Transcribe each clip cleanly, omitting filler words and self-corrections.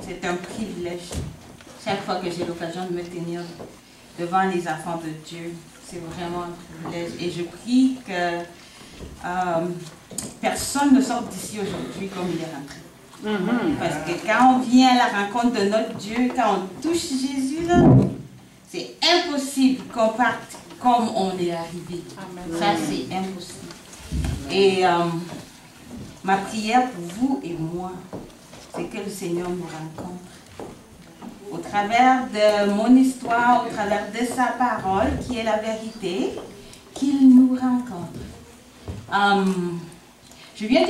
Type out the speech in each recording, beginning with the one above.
c'est un privilège. Chaque fois que j'ai l'occasion de me tenir devant les enfants de Dieu, c'est vraiment un privilège. Et je prie que personne ne sorte d'ici aujourd'hui comme il est rentré. Parce que quand on vient à la rencontre de notre Dieu, quand on touche Jésus, c'est impossible qu'on parte comme on est arrivé. Amen. Ça, c'est impossible. Et ma prière pour vous et moi, c'est que le Seigneur nous rencontre. Au travers de mon histoire, au travers de sa parole, qui est la vérité, qu'il nous rencontre. Je viens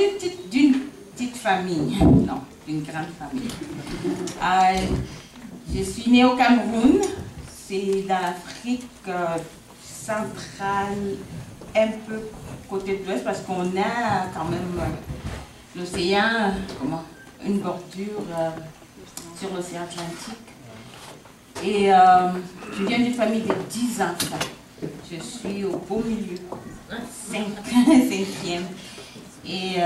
d'une petite famille, non, d'une grande famille. Je suis née au Cameroun, c'est dans l'Afrique centrale, un peu côté de l'Ouest, parce qu'on a quand même l'océan, une bordure sur l'océan Atlantique. Et je viens d'une famille de 10 enfants. Je suis au beau milieu, cinquième. Et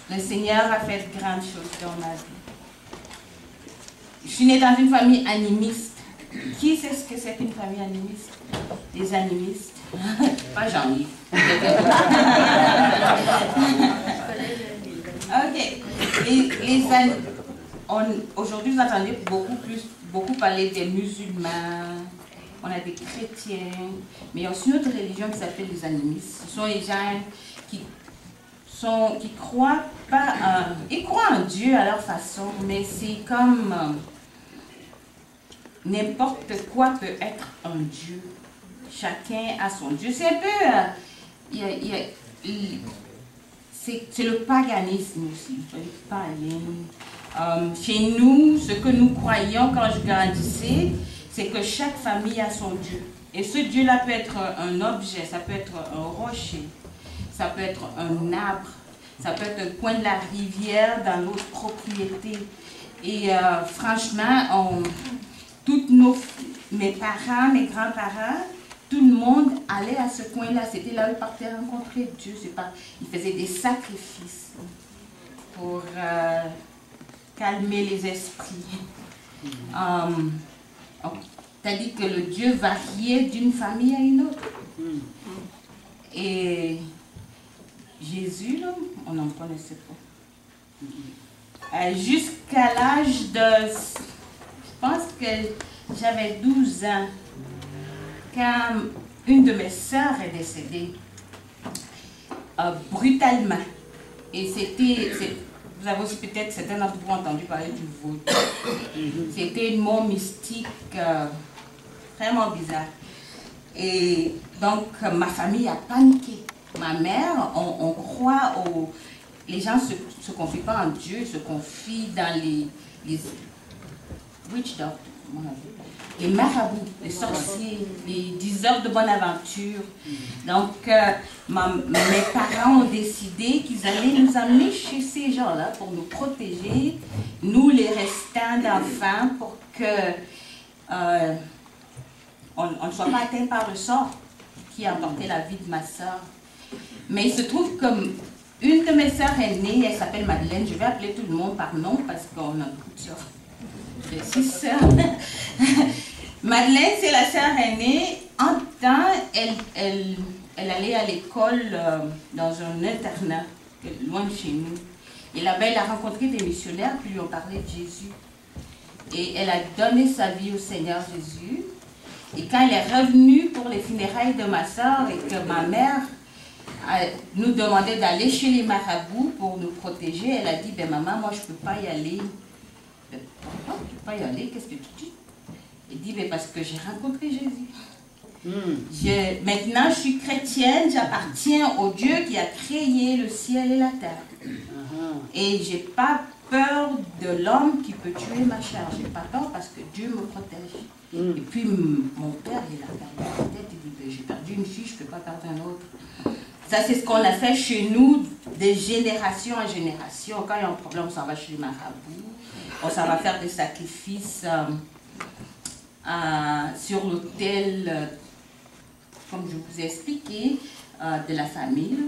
le Seigneur a fait de grandes choses dans ma vie. Je suis née dans une famille animiste. Qui sait ce que c'est qu'une famille animiste? Les animistes. Pas Jean-Yves. Ok. Aujourd'hui, vous entendez beaucoup parler des musulmans. On a des chrétiens. Mais il y a aussi une autre religion qui s'appelle les animistes. Ce sont les gens qui croient pas ils croient en Dieu à leur façon, mais c'est comme n'importe quoi peut être un Dieu. Chacun a son Dieu. C'est un peu c'est le paganisme aussi, le païen. Chez nous, ce que nous croyons quand je grandissais, c'est que chaque famille a son Dieu. Et ce Dieu-là peut être un objet, ça peut être un rocher, ça peut être un arbre, ça peut être un coin de la rivière dans l'autre propriété. Et franchement, mes parents, mes grands-parents, tout le monde allait à ce coin-là. C'était là où ils partaient rencontrer Dieu. Ils faisaient des sacrifices pour calmer les esprits. C'est-à-dire que le Dieu variait d'une famille à une autre. Et Jésus, là, on n'en connaissait pas. Jusqu'à l'âge de... Je pense que j'avais 12 ans quand une de mes sœurs est décédée brutalement. Et vous avez aussi peut-être, certains d'entre vous ont entendu parler du vote. C'était une mort mystique vraiment bizarre. Et donc, ma famille a paniqué. Ma mère, on croit les gens ne se confient pas en Dieu, ils se confient dans les witch doctors, les marabouts, les sorciers, les diseurs de bonne aventure. Donc, mes parents ont décidé qu'ils allaient nous amener chez ces gens-là pour nous protéger, nous les restants d'enfants, pour que on ne soit pas atteint par le sort qui a emporté la vie de ma soeur. Mais il se trouve comme une de mes sœurs aînées, elle s'appelle Madeleine. Je vais appeler tout le monde par nom parce qu'on a beaucoup de sœurs. J'ai 6 sœurs. Madeleine, c'est la sœur aînée. En temps, elle allait à l'école dans un internat, loin de chez nous. Et là-bas, elle a rencontré des missionnaires qui lui ont parlé de Jésus. Et elle a donné sa vie au Seigneur Jésus. Et quand elle est revenue pour les funérailles de ma soeur et que ma mère nous demandait d'aller chez les marabouts pour nous protéger, elle a dit, ben maman, moi je ne peux pas y aller. Ben, pourquoi tu ne peux pas y aller? Qu'est-ce que tu dis? Elle dit, ben parce que j'ai rencontré Jésus. Maintenant je suis chrétienne, j'appartiens au Dieu qui a créé le ciel et la terre. Et je n'ai pas peur de l'homme qui peut tuer ma chair. Je n'ai pas peur parce que Dieu me protège. Et puis mon père, il a perdu la tête, il dit, ben, j'ai perdu une fille, je ne peux pas perdre un autre. Ça, c'est ce qu'on a fait chez nous, de génération en génération. Quand il y a un problème, on s'en va chez les marabouts. On s'en va faire des sacrifices sur l'autel, comme je vous ai expliqué, de la famille,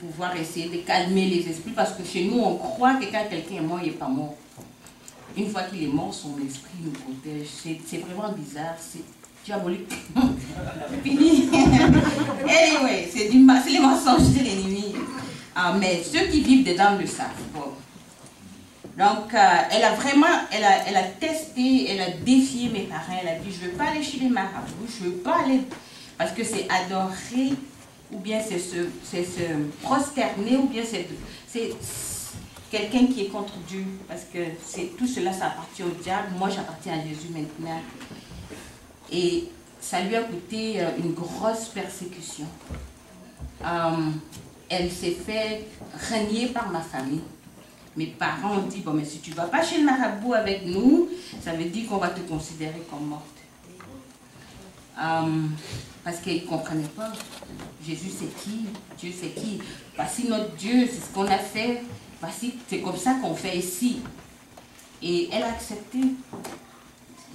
pouvoir essayer de calmer les esprits, parce que chez nous, on croit que quand quelqu'un est mort, il n'est pas mort. Une fois qu'il est mort, son esprit nous protège. C'est vraiment bizarre, c'est diabolique. Fini. Anyway, c'est les mensonges de l'ennemi. Mais ceux qui vivent dedans le savent. Bon. Donc, elle a testé, elle a défié mes parents. Elle a dit, je ne veux pas aller chez les marabouts, je ne veux pas aller... Parce que c'est adorer, ou bien c'est se prosterner, ou bien c'est quelqu'un qui est contre Dieu. Parce que tout cela, ça appartient au diable. Moi, j'appartiens à Jésus maintenant. Et ça lui a coûté une grosse persécution. Elle s'est fait renier par ma famille. Mes parents ont dit, bon, mais si tu ne vas pas chez le marabout avec nous, ça veut dire qu'on va te considérer comme morte. Parce qu'ils ne comprenaient pas. Jésus, c'est qui? Dieu, c'est qui? Voici notre Dieu, c'est ce qu'on a fait. Voici, c'est comme ça qu'on fait ici. Et elle a accepté.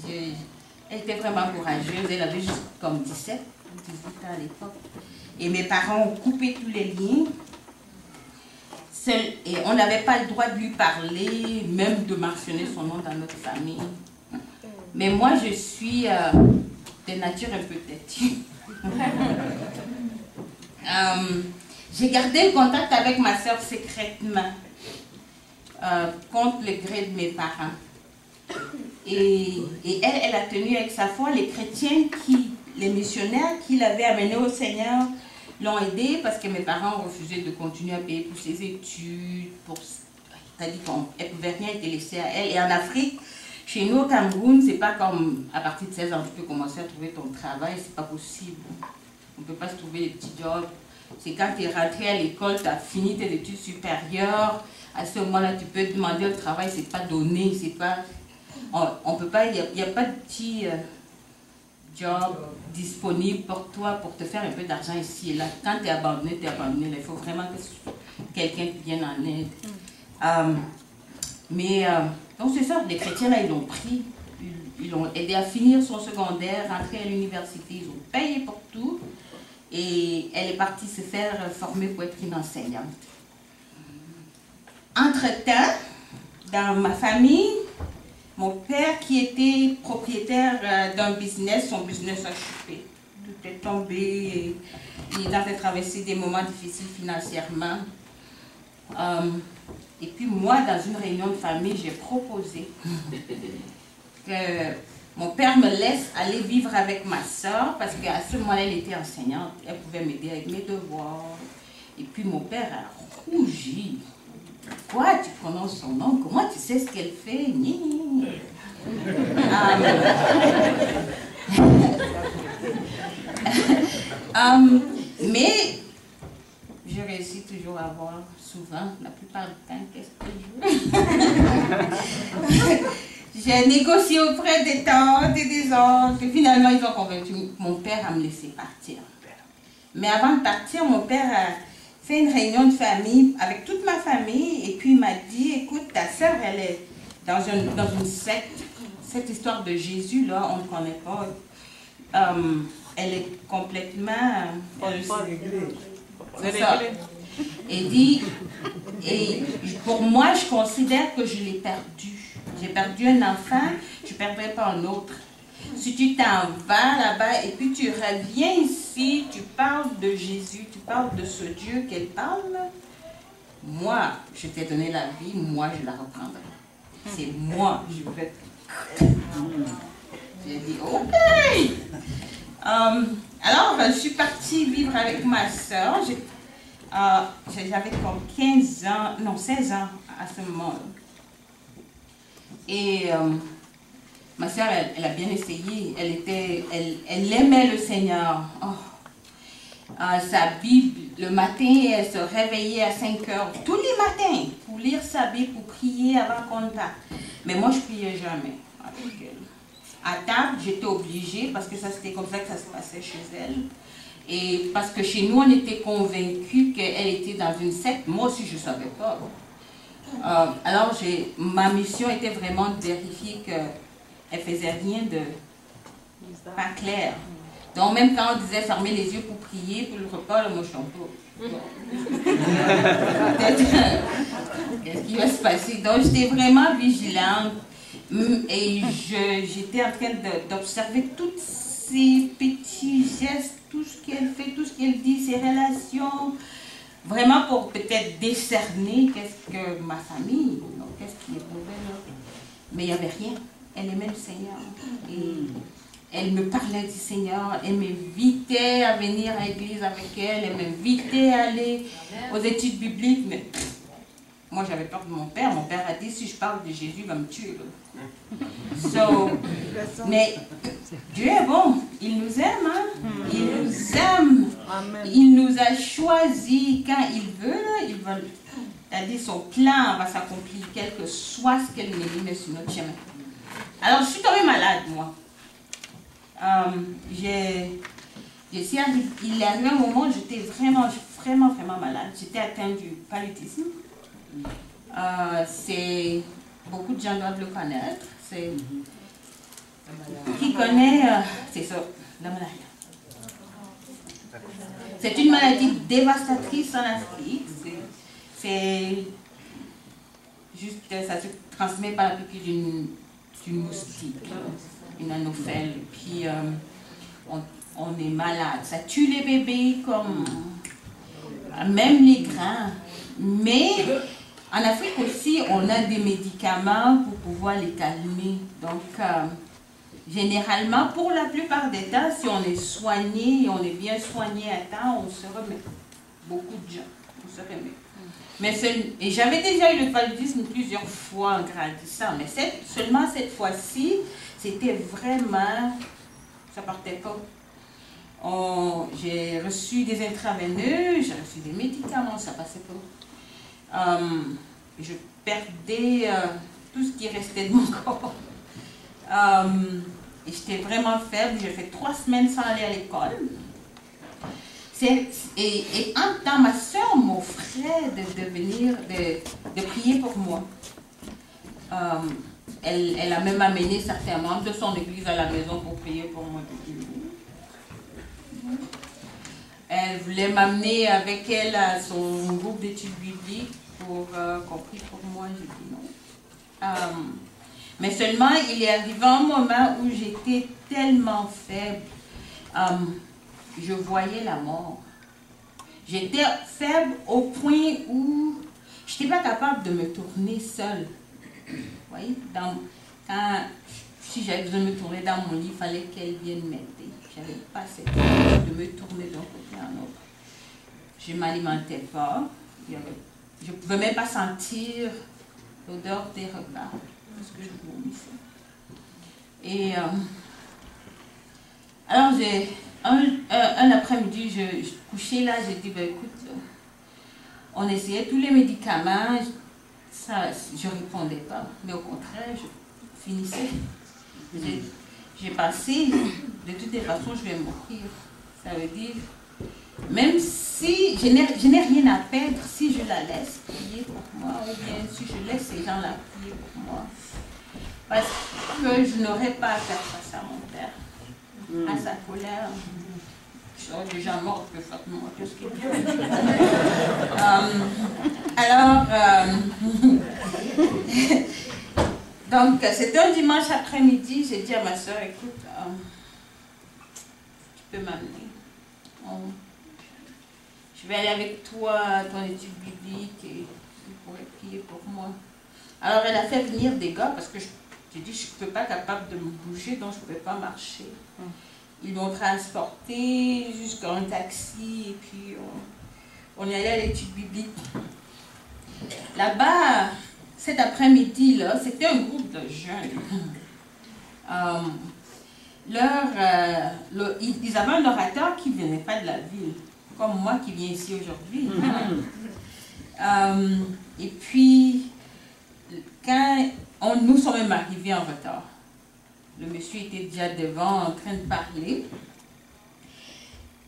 Elle était vraiment courageuse. Elle avait juste comme 18 ans à l'époque. Et mes parents ont coupé tous les liens. Et on n'avait pas le droit de lui parler, même de mentionner son nom dans notre famille. Mais moi, je suis de nature un peu têtue. J'ai gardé le contact avec ma soeur secrètement, contre le gré de mes parents. Et elle a tenu avec sa foi. Les chrétiens, les missionnaires qui l'avaient amené au Seigneur, l'ont aidé parce que mes parents ont refusé de continuer à payer pour ses études. C'est-à-dire qu'elle ne pouvait rien être laissée à elle. Et en Afrique, chez nous au Cameroun, c'est pas comme à partir de 16 ans, tu peux commencer à trouver ton travail. C'est pas possible. On ne peut pas se trouver des petits jobs. C'est quand tu es rentré à l'école, tu as fini tes études supérieures. À ce moment-là, tu peux demander le travail. C'est pas donné. C'est pas... On peut pas... Il n'y a pas de petit... job disponible pour toi pour te faire un peu d'argent ici et là. Quand tu es abandonné, tu es abandonné. Il faut vraiment que quelqu'un te vienne en aide. Donc c'est ça, les chrétiens là, ils l'ont pris, ils l'ont aidé à finir son secondaire, rentrer à l'université, ils ont payé pour tout. Et elle est partie se faire former pour être une enseignante. Entre-temps, dans ma famille, mon père, qui était propriétaire d'un business, son business a chuté. Tout est tombé. Il a traversé des moments difficiles financièrement. Et puis moi, dans une réunion de famille, j'ai proposé que mon père me laisse aller vivre avec ma soeur, parce qu'à ce moment-là, elle était enseignante. Elle pouvait m'aider avec mes devoirs. Et puis mon père a rougi. Quoi, tu prononces son nom? Comment tu sais ce qu'elle fait? Mais je réussis toujours à voir souvent, la plupart du temps, qu'est-ce que je veux. J'ai négocié auprès des tantes et des oncles, et finalement ils ont convaincu mon père à me laisser partir. Mais avant de partir, mon père a fait une réunion de famille avec toute ma famille, et puis il m'a dit, écoute, ta soeur, elle est dans une secte. Cette histoire de Jésus, là, on ne connaît pas. Elle est complètement... C'est ça. Et dit, et pour moi, je considère que je l'ai perdu. J'ai perdu un enfant, je ne perdrai pas un autre. Si tu t'en vas là-bas et puis tu reviens ici, tu parles de Jésus, tu parles de ce Dieu qu'elle parle, moi, je t'ai donné la vie, moi, je la reprendrai. C'est moi, je vais... J'ai dit, ok. Alors, je suis partie vivre avec ma soeur. J'avais comme 15 ans, non, 16 ans à ce moment-là. Et ma soeur, elle a bien essayé. Elle aimait le Seigneur. Sa Bible, le matin, elle se réveillait à 5 heures, tous les matins, pour lire sa Bible, pour prier avant qu'on parte. Mais moi, je ne priais jamais avec elle. À table, j'étais obligée, parce que ça c'était comme ça que ça se passait chez elle. Et parce que chez nous, on était convaincus qu'elle était dans une secte. Moi aussi, je ne savais pas. Alors, ma mission était vraiment de vérifier qu'elle ne faisait rien de pas clair. Donc même quand on disait fermer les yeux pour prier pour le repas, là, moi je suis un peu... Qu'est-ce qui va se passer? Donc j'étais vraiment vigilante et j'étais en train d'observer tous ces petits gestes, tout ce qu'elle fait, tout ce qu'elle dit, ses relations, vraiment pour peut-être décerner qu'est-ce que ma famille, qu'est-ce qui est mauvais là. Mais il n'y avait rien. Elle aimait le Seigneur. Et elle me parlait du Seigneur. Elle m'invitait à venir à l'église avec elle. Elle m'invitait à aller aux études bibliques. Mais moi, j'avais peur de mon père. Mon père a dit, si je parle de Jésus, il va me tuer. Mais Dieu est bon. Il nous aime. Hein? Il nous aime. Il nous a choisis quand il veut. Il va... C'est-à-dire son plan va s'accomplir, quel que soit ce qu'elle met sur notre chemin. Alors, je suis tombée malade, moi. Il est arrivé un moment où j'étais vraiment malade. J'étais atteinte du paludisme. Beaucoup de gens doivent le connaître. Qui connaît, c'est ça, la maladie. C'est une maladie dévastatrice en Afrique. C'est juste, ça se transmet par la piqûre d'une moustique, une anophèle. Puis on est malade. Ça tue les bébés comme même les grands. Mais en Afrique aussi, on a des médicaments pour pouvoir les calmer. Donc, généralement, pour la plupart des temps, si on est soigné, on est bien soigné à temps, on se remet. Beaucoup de gens, on se remet. Et j'avais déjà eu le paludisme plusieurs fois en grandissant, mais seulement cette fois-ci, c'était vraiment, ça partait pas. J'ai reçu des intraveineux, j'ai reçu des médicaments, ça passait pas. Je perdais tout ce qui restait de mon corps. Et j'étais vraiment faible, j'ai fait 3 semaines sans aller à l'école. Et en temps, ma soeur m'offrait de prier pour moi. Elle a même amené certains membres de son église à la maison pour prier pour moi. Elle voulait m'amener avec elle à son groupe d'études bibliques pour qu'on prie pour moi. J'ai dit non. Mais seulement, il est arrivé un moment où j'étais tellement faible. Je voyais la mort. J'étais faible au point où je n'étais pas capable de me tourner seule. Vous voyez, si j'avais besoin de me tourner dans mon lit, il fallait qu'elle vienne m'aider. Je n'avais pas cette force de me tourner d'un côté à l'autre. Je ne m'alimentais pas. Je ne pouvais même pas sentir l'odeur des repas parce que je vomissais. Et alors, un après-midi, je couchais là, j'ai dit, ben, écoute, on essayait tous les médicaments, je ne répondais pas, mais au contraire, je finissais. J'ai passé, de toutes les façons, je vais mourir. Ça veut dire, même si je n'ai rien à perdre, si je la laisse prier pour moi, ou bien si je laisse ces gens-là prier pour moi, parce que je n'aurais pas à faire face à mon père. À sa colère. Les gens morts peuvent faire moi que ce qu'ils veulent. Donc, c'était un dimanche après-midi, j'ai dit à ma soeur, écoute, tu peux m'amener. Je vais aller avec toi à ton étude biblique et tu pourrais prier pour moi. Alors, elle a fait venir des gars parce que j'ai dit, je ne suis pas capable de me bouger, donc je ne pouvais pas marcher. Ils m'ont transporté jusqu'à un taxi et puis on est allé à l'étude biblique. Là-bas, cet après-midi-là, c'était un groupe de jeunes. Ils avaient un orateur qui ne venait pas de la ville, comme moi qui viens ici aujourd'hui. Et puis, quand nous sommes même arrivés en retard, le monsieur était déjà devant en train de parler.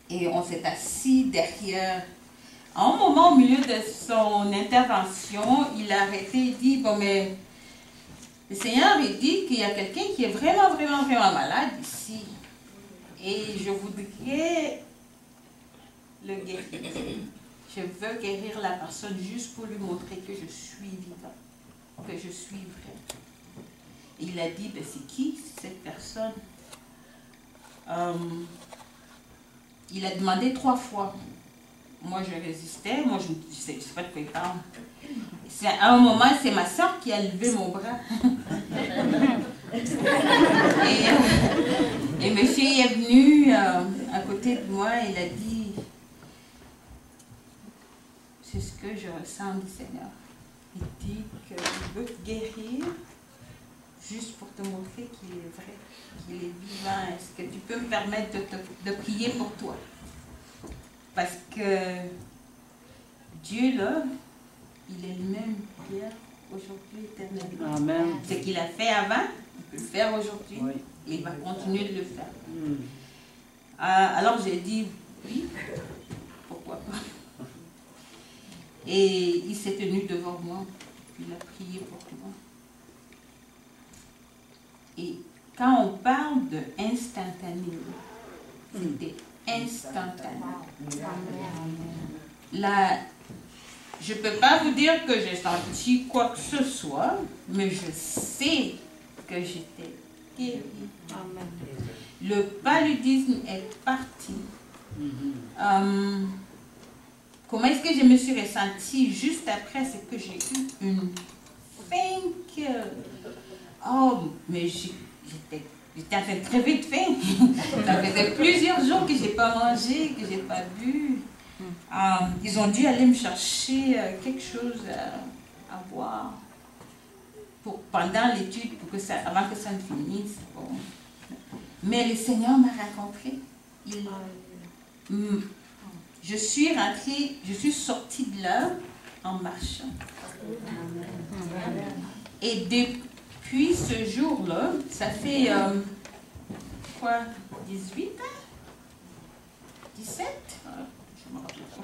Et on s'est assis derrière. À un moment, au milieu de son intervention, il a arrêté et dit, bon, mais le Seigneur, il dit qu'il y a quelqu'un qui est vraiment malade ici. Et je voudrais le guérir. Je veux guérir la personne juste pour lui montrer que je suis vivant, que je suis vrai. Il a dit, ben, c'est qui cette personne? Il a demandé 3 fois. Moi, je résistais. Moi, je ne sais pas de quoi il parle. À un moment, c'est ma soeur qui a levé mon bras. Et monsieur est venu à côté de moi. Il a dit, c'est ce que je ressens du Seigneur. Il dit qu'il veut te guérir juste pour te montrer qu'il est vrai, qu'il est vivant. Est-ce que tu peux me permettre de prier pour toi? Parce que Dieu, là, il est le même hier, aujourd'hui, éternellement. Amen. Ce qu'il a fait avant, il peut le faire aujourd'hui. Oui. Et il va continuer de le faire. Alors j'ai dit, oui, pourquoi pas. Et il s'est tenu devant moi, il a prié pour moi. Et quand on parle de instantané, c'était instantané. Là, je ne peux pas vous dire que j'ai senti quoi que ce soit, mais je sais que j'étais guérie. Le paludisme est parti. Comment est-ce que je me suis ressentie juste après? C'est que j'ai eu une faim que... Oh, mais j'étais en train de crever de faim. Ça faisait plusieurs jours que je n'ai pas mangé, que je n'ai pas bu. Ils ont dû aller me chercher quelque chose à boire pendant l'étude, avant que ça ne finisse. Bon. Mais le Seigneur m'a rencontré. Je suis rentrée, je suis sortie de là en marchant. Et depuis ce jour-là, ça fait quoi, 18 ans? 17? Je me rappelle pas.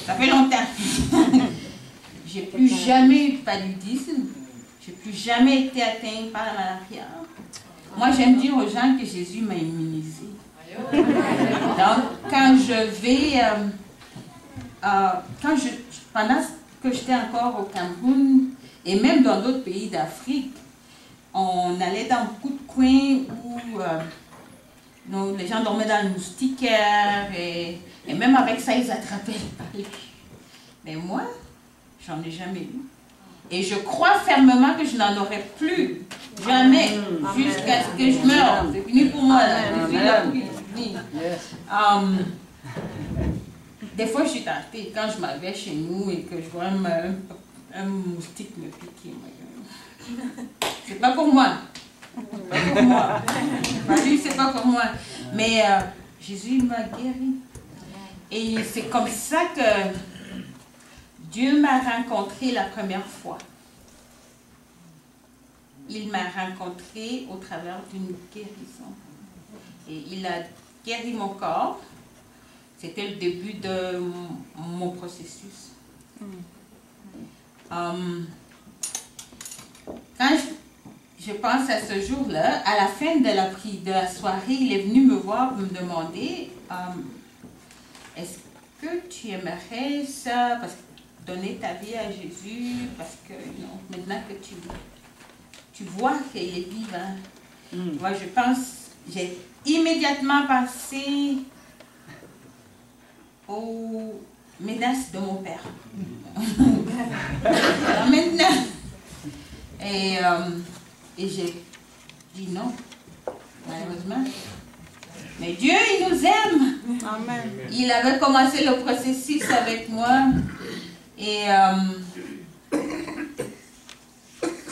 Ça fait longtemps. J'ai plus jamais eu de paludisme. J'ai plus jamais été atteinte par la maladie. Moi, j'aime dire aux gens que Jésus m'a immunisé. Donc, quand je vais, pendant que j'étais encore au Cameroun, et même dans d'autres pays d'Afrique, on allait dans beaucoup de coins où les gens dormaient dans le moustiquaire, et même avec ça, ils attrapaient le paludisme. Mais moi, j'en ai jamais eu. Et je crois fermement que je n'en aurai plus. Jamais. Jusqu'à ce que je meure. C'est fini pour moi, là. Des fois, je suis tentée. Quand je m'en vais chez nous et que je vois un moustique me piquer, c'est pas pour moi. C'est pas pour moi. C'est pas pour moi. Mais Jésus m'a guéri. Et c'est comme ça que Dieu m'a rencontré la première fois. Il m'a rencontré au travers d'une guérison. Et il a guéri mon corps. C'était le début de mon processus. Quand je pense à ce jour-là, à la fin de la soirée, il est venu me voir pour me demander est-ce que tu aimerais ça, donner ta vie à Jésus, parce que maintenant que tu vois qu'il est vivant. Moi, je pense, j'ai immédiatement pensé aux menaces de mon père. Alors maintenant, et j'ai dit non, malheureusement. Mais Dieu, il nous aime. Amen. Il avait commencé le processus avec moi. Et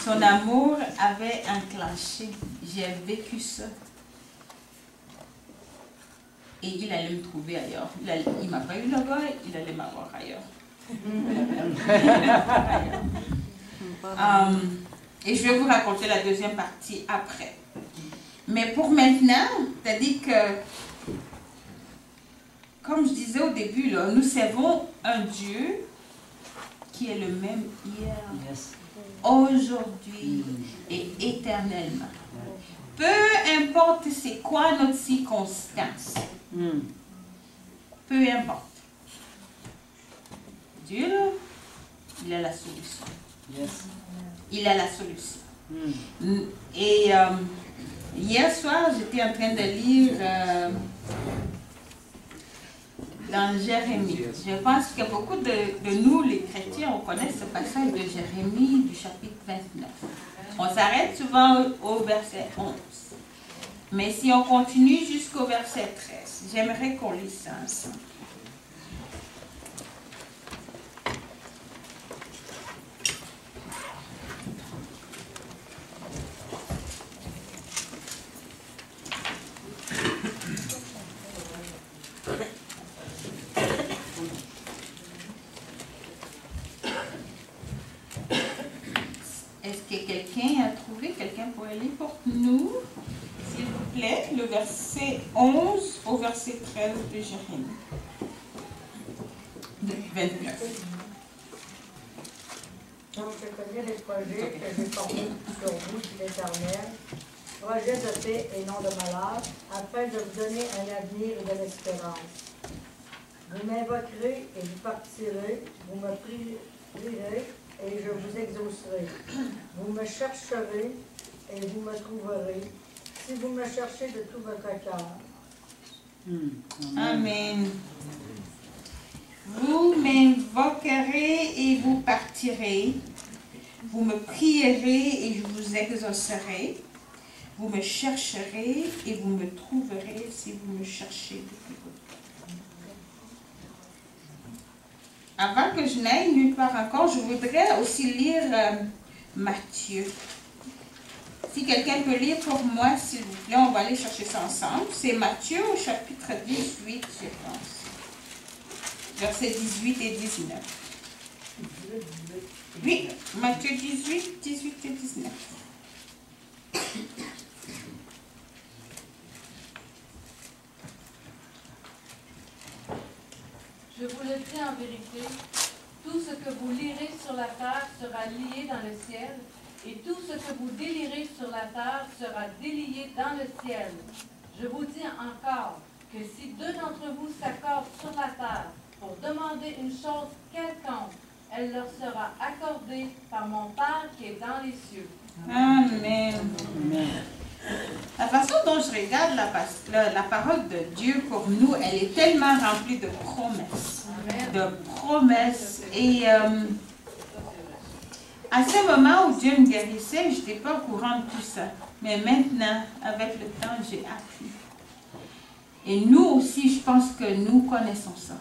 son amour avait enclenché. J'ai vécu ça. Et il allait me trouver ailleurs. Il ne m'a pas eu là-bas, il allait m'avoir ailleurs. Et je vais vous raconter la deuxième partie après. Mais pour maintenant, c'est-à-dire que, comme je disais au début, là, nous servons un Dieu qui est le même hier, aujourd'hui et éternellement. Peu importe c'est quoi notre circonstance. Peu importe. Dieu, il a la solution. Il a la solution. Et hier soir, j'étais en train de lire dans Jérémie. Je pense que beaucoup de nous, les chrétiens, on connaît ce passage de Jérémie du chapitre 29. On s'arrête souvent au verset 11. Mais si on continue jusqu'au verset 13, j'aimerais qu'on lise ça ensemble. Est-ce que quelqu'un a trouvé? Quelqu'un pourrait lire pour nous, s'il vous plaît, le verset 11 au verset 13 de Jérémie. 29. Donc je connais les projets que j'ai formés sur vous, dit l'Éternel, projets de paix et non de malheur, afin de vous donner un avenir et de l'espérance. Vous m'invoquerez et vous partirez, vous me prierez et je vous exaucerai. Vous me chercherez et vous me trouverez, si vous me cherchez de tout votre cœur. Amen. Vous m'invoquerez et vous partirez. Vous me prierez et je vous exaucerai. Vous me chercherez et vous me trouverez si vous me cherchez de tout votre cœur. Avant que je n'aille nulle part encore, je voudrais aussi lire Matthieu. Si quelqu'un peut lire pour moi, s'il vous plaît, on va aller chercher ça ensemble. C'est Matthieu au chapitre 18, je pense. Versets 18 et 19. Oui, Matthieu 18, 18 et 19. Je vous le dis en vérité, tout ce que vous lirez sur la terre sera lié dans le ciel, et tout ce que vous délirez sur la terre sera délié dans le ciel. Je vous dis encore que si deux d'entre vous s'accordent sur la terre pour demander une chose quelconque, elle leur sera accordée par mon Père qui est dans les cieux. Amen. La façon dont je regarde la parole de Dieu pour nous, elle est tellement remplie de promesses. De promesses. Et à ce moment où Dieu me guérissait, je n'étais pas au courant de tout ça. Mais maintenant, avec le temps, j'ai appris. Et nous aussi, je pense que nous connaissons ça.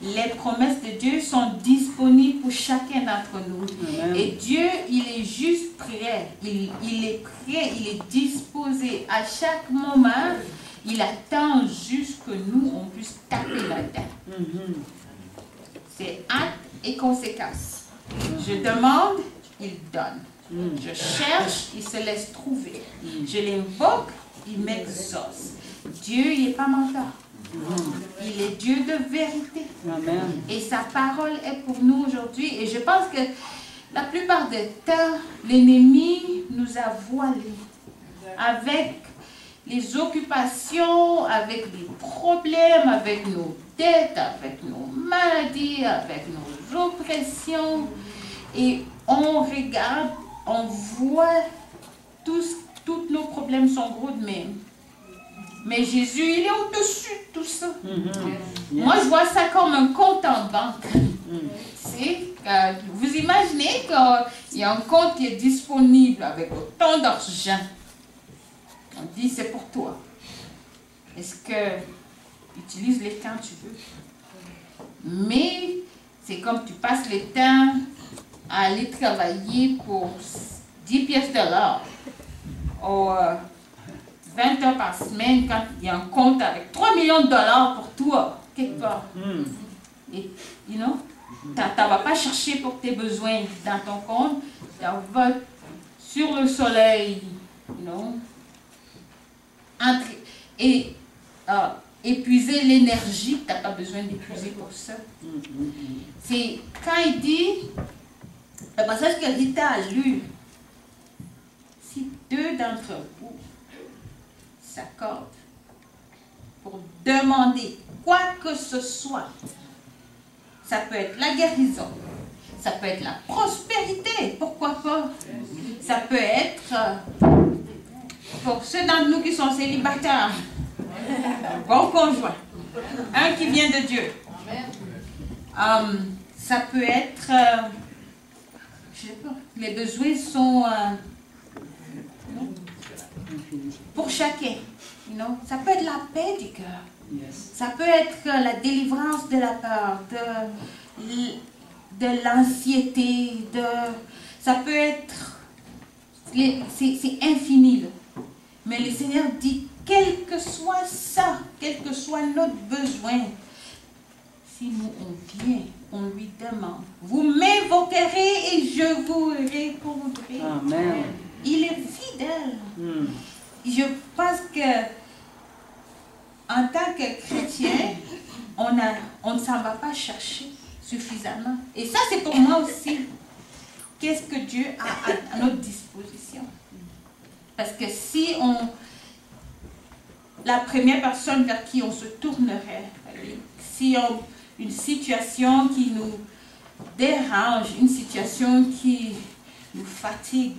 Les promesses de Dieu sont disponibles pour chacun d'entre nous. Amen. Et Dieu, il est juste prêt. Il est prêt, il est disposé. À chaque moment, il attend juste que nous, on puisse taper là-dedans. C'est acte et conséquence. Je demande, il donne. Je cherche, il se laisse trouver. Je l'invoque, il m'exauce. Dieu, il n'est pas menteur. Il est Dieu de vérité. Amen. Et sa parole est pour nous aujourd'hui. Et je pense que la plupart du temps, l'ennemi nous a voilés avec les occupations, avec les problèmes, avec nos dettes, avec nos maladies, avec nos oppressions. Et on regarde, on voit tous nos problèmes sont gros de même. Mais Jésus, il est au-dessus de tout ça. Moi, je vois ça comme un compte en banque. Vous imaginez qu'il y a un compte qui est disponible avec autant d'argent. On dit, c'est pour toi. Est-ce que utilise-les quand tu veux? Mais c'est comme tu passes le temps à aller travailler pour 10 pièces de l'heure. 20 heures par semaine, quand il y a un compte avec 3 millions de dollars pour toi, quelque part. Et, tu ne vas pas chercher pour tes besoins dans ton compte, tu vas sur le soleil, et épuiser l'énergie, tu n'as pas besoin d'épuiser pour ça. C'est quand il dit, Le passage que Rita a lu, si deux d'entre vous s'accordent pour demander quoi que ce soit, ça peut être la guérison, ça peut être la prospérité, pourquoi pas? Ça peut être, pour ceux d'entre nous qui sont célibataires, un bon conjoint, un qui vient de Dieu. Ça peut être, je sais pas, les besoins sont pour chacun. You know? Ça peut être la paix du cœur. Ça peut être la délivrance de la peur, de l'anxiété, ça peut être, c'est infini. Là. Mais le Seigneur dit, quel que soit ça, quel que soit notre besoin, si nous on vient, on lui demande, vous m'invoquerez et je vous répondrai. Amen. Il est fidèle. Je pense que en tant que chrétien, on ne s'en va pas chercher suffisamment. Et ça, c'est pour moi aussi. Qu'est-ce que Dieu a à notre disposition? Parce que si la première personne vers qui on se tournerait, si une situation qui nous dérange, une situation qui nous fatigue,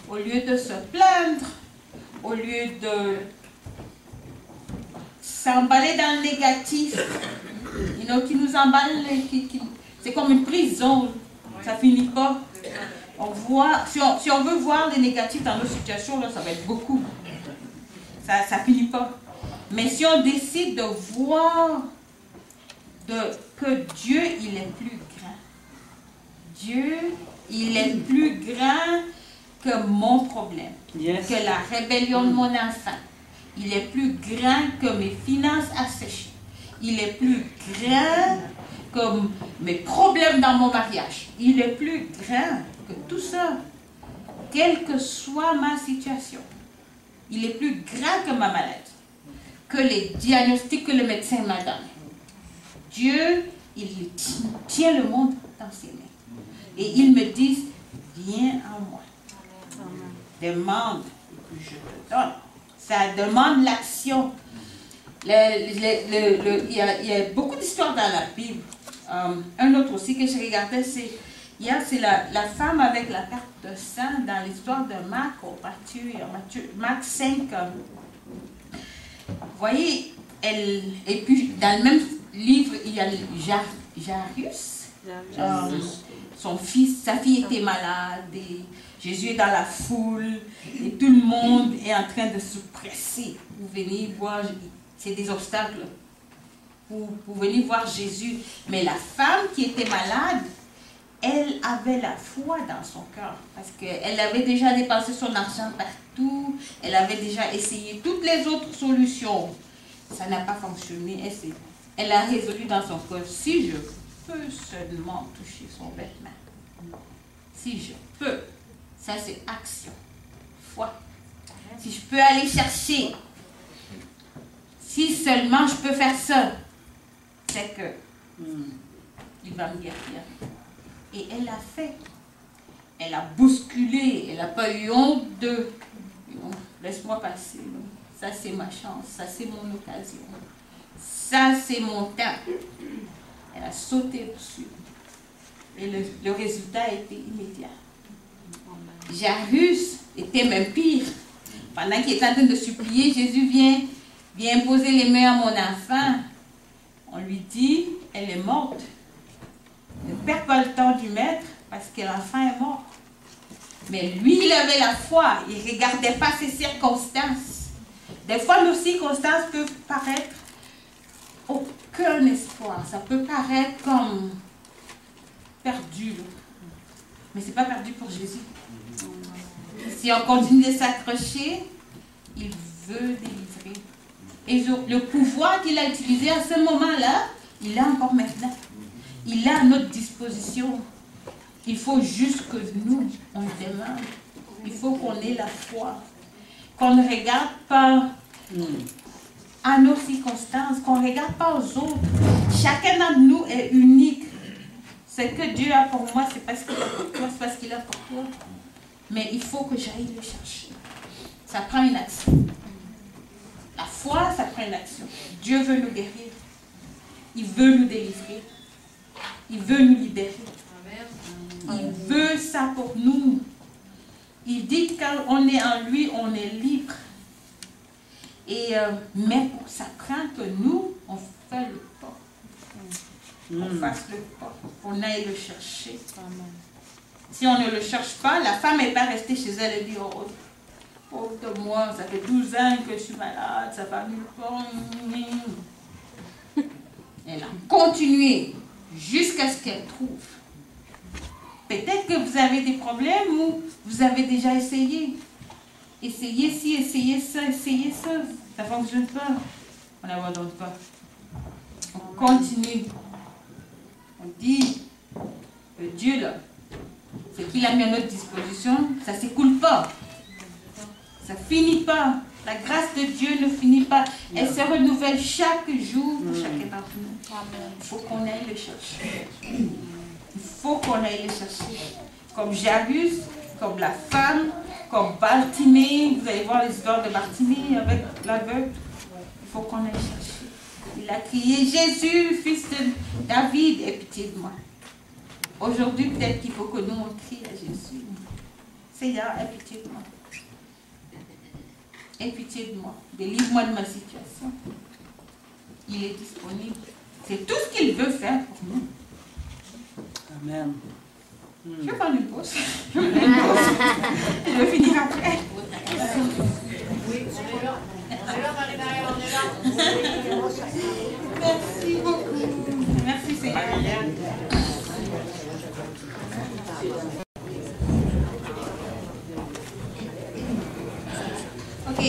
au lieu de se plaindre, au lieu de s'emballer dans le négatif, qui nous emballe, c'est comme une prison, ça finit pas. On voit, si on veut voir les négatifs dans nos situations, là, ça va être beaucoup. Ça finit pas. Mais si on décide de voir que Dieu, il est plus grand. Dieu, il est plus grand que mon problème, que la rébellion de mon enfant. Il est plus grand que mes finances asséchées. Il est plus grand que mes problèmes dans mon mariage. Il est plus grand que tout ça. Quelle que soit ma situation. Il est plus grand que ma maladie. Que les diagnostics que le médecin m'a donnés. Dieu, il tient le monde dans ses mains. Et il me dit, viens en moi. Demande et je te donne. Ça demande l'action. Il y a beaucoup d'histoires dans la Bible. Un autre aussi que je regardais, c'est la femme avec la perte de sang dans l'histoire de Marc au Marc 5. Vous voyez, et puis dans le même livre, il y a Jairus. Sa fille était malade et Jésus est dans la foule et tout le monde est en train de se presser pour venir voir. C'est des obstacles pour venir voir Jésus. Mais la femme qui était malade, elle avait la foi dans son cœur parce qu'elle avait déjà dépensé son argent partout, elle avait déjà essayé toutes les autres solutions. Ça n'a pas fonctionné. Elle a résolu dans son cœur, si je peux seulement toucher son vêtement. Si je peux. Ça, c'est action. Foi. Si je peux aller chercher. Si seulement je peux faire ça. C'est que il va me guérir. Et elle l'a fait. Elle a bousculé. Elle n'a pas eu honte de... Laisse-moi passer. Ça, c'est ma chance. Ça, c'est mon occasion. Ça, c'est mon temps. Elle a sauté dessus. Et le résultat a été immédiat. Jairus était même pire. Pendant qu'il était en train de supplier, Jésus vient imposer les mains à mon enfant. On lui dit, elle est morte. Ne perds pas le temps du maître parce que l'enfant est mort. Mais lui, il avait la foi. Il ne regardait pas ses circonstances. Des fois, nos circonstances peuvent paraître aucun espoir. Ça peut paraître comme perdu. Mais ce n'est pas perdu pour Jésus. Si on continue de s'accrocher, il veut délivrer. Et le pouvoir qu'il a utilisé à ce moment-là, il l'a encore maintenant. Il est à notre disposition. Il faut juste que nous, on le demande. Il faut qu'on ait la foi. Qu'on ne regarde pas à nos circonstances, qu'on ne regarde pas aux autres. Chacun d'entre nous est unique. Ce que Dieu a pour moi, c'est parce qu'il a pour toi, c'est parce qu'il a pour toi. Mais il faut que j'aille le chercher. Ça prend une action. La foi, ça prend une action. Dieu veut nous guérir. Il veut nous délivrer. Il veut nous libérer. Il veut ça pour nous. Il dit que quand on est en lui, on est libre. Et, mais ça craint que nous, on fait le pas. On fasse le pas. On aille le chercher. Si on ne le cherche pas, la femme n'est pas restée chez elle et dit, oh, pauvre de moi, ça fait 12 ans que je suis malade, ça va nulle part. Elle a continué jusqu'à ce qu'elle trouve. Peut-être que vous avez des problèmes ou vous avez déjà essayé. Essayez ci, essayez ça, essayez ça. Ça ne fonctionne pas. On n'abandonne pas. On continue. On dit que Dieu, là, ce qu'il a mis à notre disposition, ça ne s'écoule pas. Ça ne finit pas. La grâce de Dieu ne finit pas. Elle se renouvelle chaque jour pour chacun d'entre nous. Il faut qu'on aille le chercher. Il faut qu'on aille le chercher. Comme Jairus, comme la femme, comme Bartimée. Vous allez voir les histoires de Bartimée avec l'aveugle. Il faut qu'on aille chercher. Il a crié, Jésus, fils de David, aie pitié de moi. Aujourd'hui, peut-être qu'il faut que nous, on crie à Jésus. Seigneur, aie pitié de moi. Aie pitié de moi. Délivre-moi de ma situation. Il est disponible. C'est tout ce qu'il veut faire pour nous. Amen. Je vais prendre une pause. Je vais finir après. Oui, on est là. On est là, Marie-Marie, on est là. Merci beaucoup. Merci Seigneur. Ok.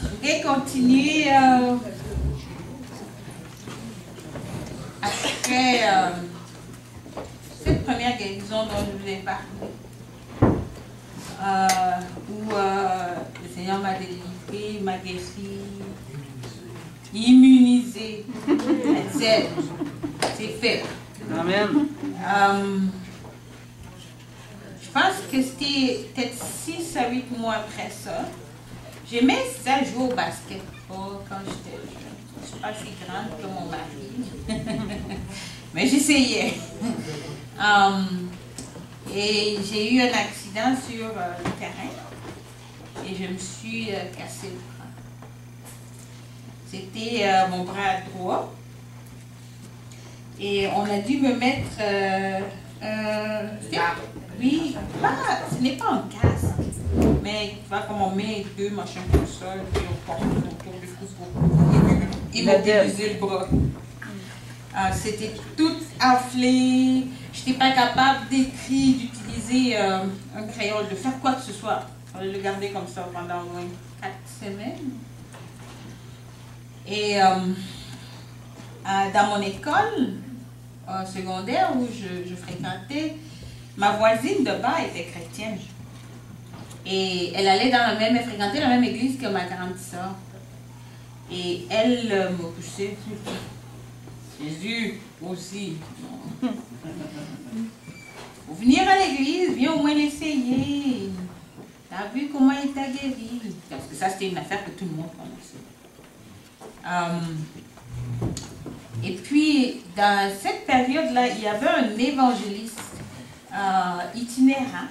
Je vais continuer après cette première guérison dont je vous ai parlé. Où le Seigneur m'a délivré, m'a guéri, immunisé. C'est fait. Amen. Je pense que c'était peut-être 6 à 8 mois après ça. J'aimais ça jouer au basketball quand j'étais jeune. Je ne suis pas si grande que mon mari. Mais j'essayais. Et j'ai eu un accident sur le terrain et je me suis cassé le bras. C'était mon bras droit et on a dû me mettre oui, ce n'est pas un casque, mais tu vois comme on met 2 machins comme ça et on porte autour du cou pour immobiliser le bras. C'était tout afflé. Je n'étais pas capable d'écrire, d'utiliser un crayon, de faire quoi que ce soit. On le garder comme ça pendant au moins 4 semaines. Et dans mon école secondaire où je fréquentais, ma voisine de bas était chrétienne. Et elle allait elle fréquentait la même église que ma grande sœur. Et elle me poussait tout le temps. Jésus aussi. Faut venir à l'église, viens au moins l'essayer. T'as vu comment il t'a guéri? Parce que ça, c'était une affaire que tout le monde connaissait. Et puis, dans cette période-là, il y avait un évangéliste itinérant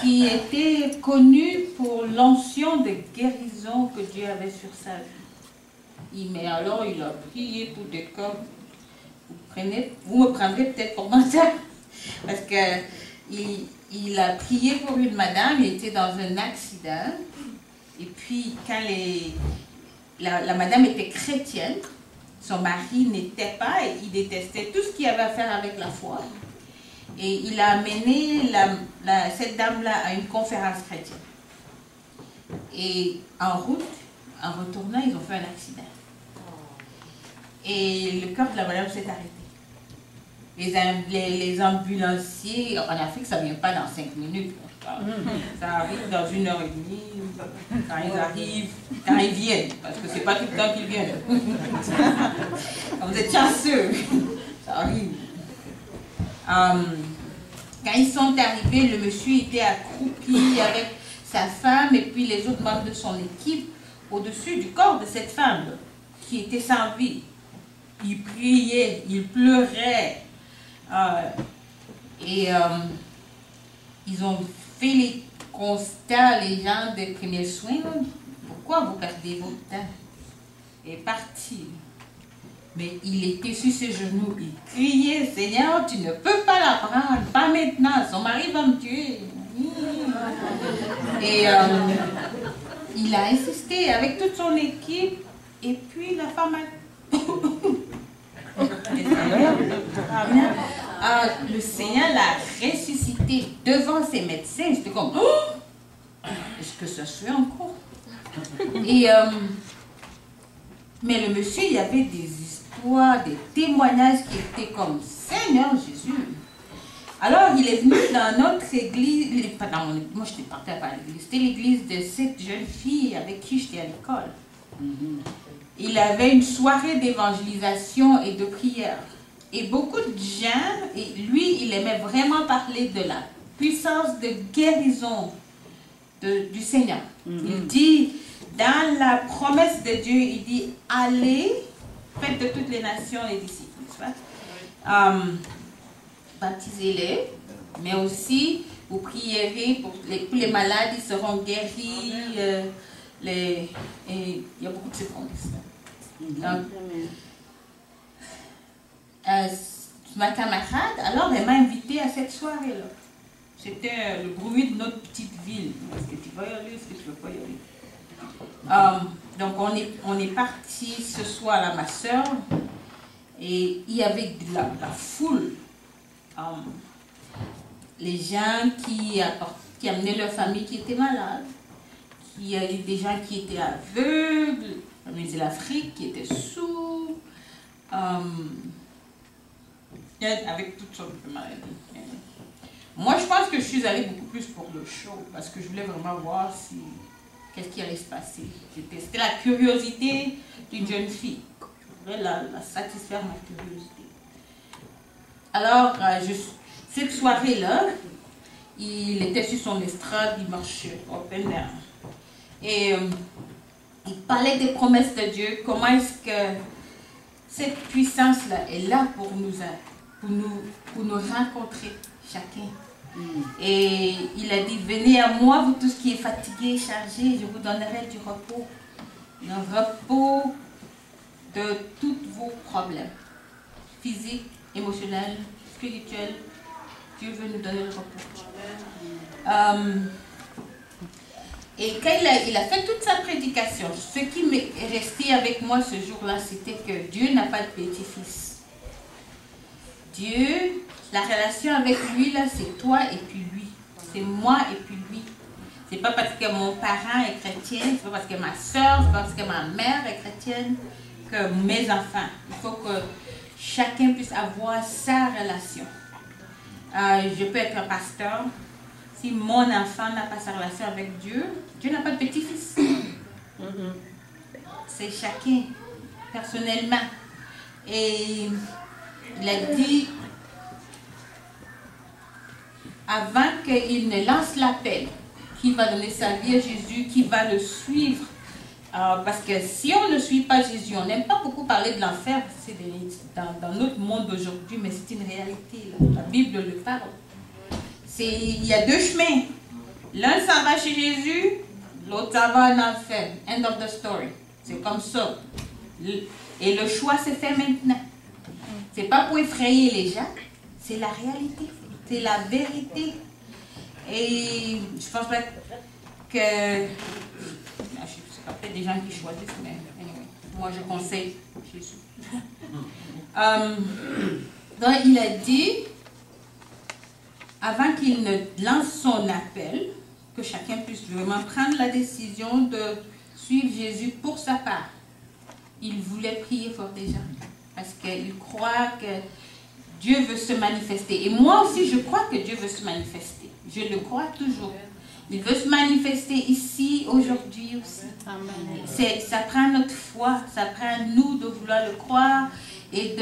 qui était connu pour l'onction de guérison que Dieu avait sur sa vie. Mais alors, il a prié pour des cas. Vous me prendrez peut-être pour menteur. Parce qu'il a prié pour une madame, il était dans un accident. Et puis, quand la madame était chrétienne, son mari n'était pas, et il détestait tout ce qu'il avait à faire avec la foi. Et il a amené cette dame-là à une conférence chrétienne. Et en route, en retournant, ils ont fait un accident. Et le cœur de la madame s'est arrêté. Les ambulanciers, en Afrique, ça ne vient pas dans 5 minutes. Ça arrive dans 1h30, quand ils viennent, parce que c'est pas tout le temps qu'ils viennent. Vous êtes chanceux, ça arrive. Quand ils sont arrivés, le monsieur était accroupi avec sa femme et puis les autres membres de son équipe au-dessus du corps de cette femme qui était sans vie. Il priait, il pleurait. Ils ont fait les constats, les gens des premiers soins. Pourquoi vous perdez votre temps? Il est parti. Mais il était sur ses genoux, il criait, Seigneur, tu ne peux pas la prendre, pas maintenant, son mari va me tuer. Et il a insisté avec toute son équipe, et puis la femme a... le Seigneur l'a ressuscité devant ses médecins. C'était comme, oh, est-ce que ça se fait encore? Et, mais le monsieur, il y avait des histoires, des témoignages qui étaient comme, Seigneur Jésus. Alors, il est venu dans notre église, moi je n'étais pas à l'église, c'était l'église de cette jeune fille avec qui j'étais à l'école. Il avait une soirée d'évangélisation et de prière. Et beaucoup de gens, et lui, il aimait vraiment parler de la puissance de guérison du Seigneur. Il dit, dans la promesse de Dieu, il dit, allez, faites de toutes les nations les disciples. Baptisez-les, mais aussi, vous prierez pour les malades, ils seront guéris. Et il y a beaucoup de ces promesses. Donc, ma camarade, alors, elle m'a invitée à cette soirée-là. C'était le bruit de notre petite ville. Est-ce que tu vas y aller? Est-ce que tu ne veux pas y aller? Donc, on est parti ce soir-là, ma soeur, et il y avait de la foule. Les gens qui amenaient leur famille qui étaient malades. Il y avait des gens qui étaient aveugles, de l'Afrique, qui étaient sourds. Avec toutes sortes de maladies. Moi, je pense que je suis allée beaucoup plus pour le show, parce que je voulais vraiment voir qu'est-ce qui allait se passer. C'était la curiosité d'une jeune fille. Je voulais la satisfaire, ma curiosité. Alors, cette soirée-là, il était sur son estrade, il marchait open air. Et il parlait des promesses de Dieu, comment est-ce que cette puissance-là est là pour nous rencontrer chacun. Et il a dit, venez à moi, vous tous qui êtes fatigués, chargés, je vous donnerai du repos. Un repos de tous vos problèmes, physiques, émotionnels, spirituels. Dieu veut nous donner le repos. Et quand il a fait toute sa prédication, ce qui m'est resté avec moi ce jour-là, c'était que Dieu n'a pas de petit-fils. Dieu, la relation avec lui, là, c'est toi et puis lui. C'est moi et puis lui. C'est pas parce que mon parent est chrétien, c'est pas parce que ma soeur, c'est pas parce que ma mère est chrétienne que mes enfants. Il faut que chacun puisse avoir sa relation. Je peux être un pasteur. Si mon enfant n'a pas sa relation avec Dieu, Dieu n'a pas de petit-fils. C'est chacun, personnellement. Et il a dit, avant qu'il ne lance l'appel, qui va donner sa vie à Jésus, qui va le suivre. Parce que si on ne suit pas Jésus, on n'aime pas beaucoup parler de l'enfer, c'est dans notre monde d'aujourd'hui, mais c'est une réalité. La Bible le parle. Il y a deux chemins. L'un s'en va chez Jésus, l'autre s'en va en enfer. End of the story. C'est comme ça. Et le choix se fait maintenant. C'est pas pour effrayer les gens, c'est la réalité. C'est la vérité. Et je pense pas que... C'est pas peut-être des gens qui choisissent, mais anyway, moi je conseille Jésus. Donc il a dit, avant qu'il ne lance son appel, que chacun puisse vraiment prendre la décision de suivre Jésus pour sa part. Il voulait prier pour des gens, parce qu'il croit que Dieu veut se manifester. Et moi aussi, je crois que Dieu veut se manifester. Je le crois toujours. Il veut se manifester ici, aujourd'hui aussi. Ça prend notre foi, ça prend nous de vouloir le croire et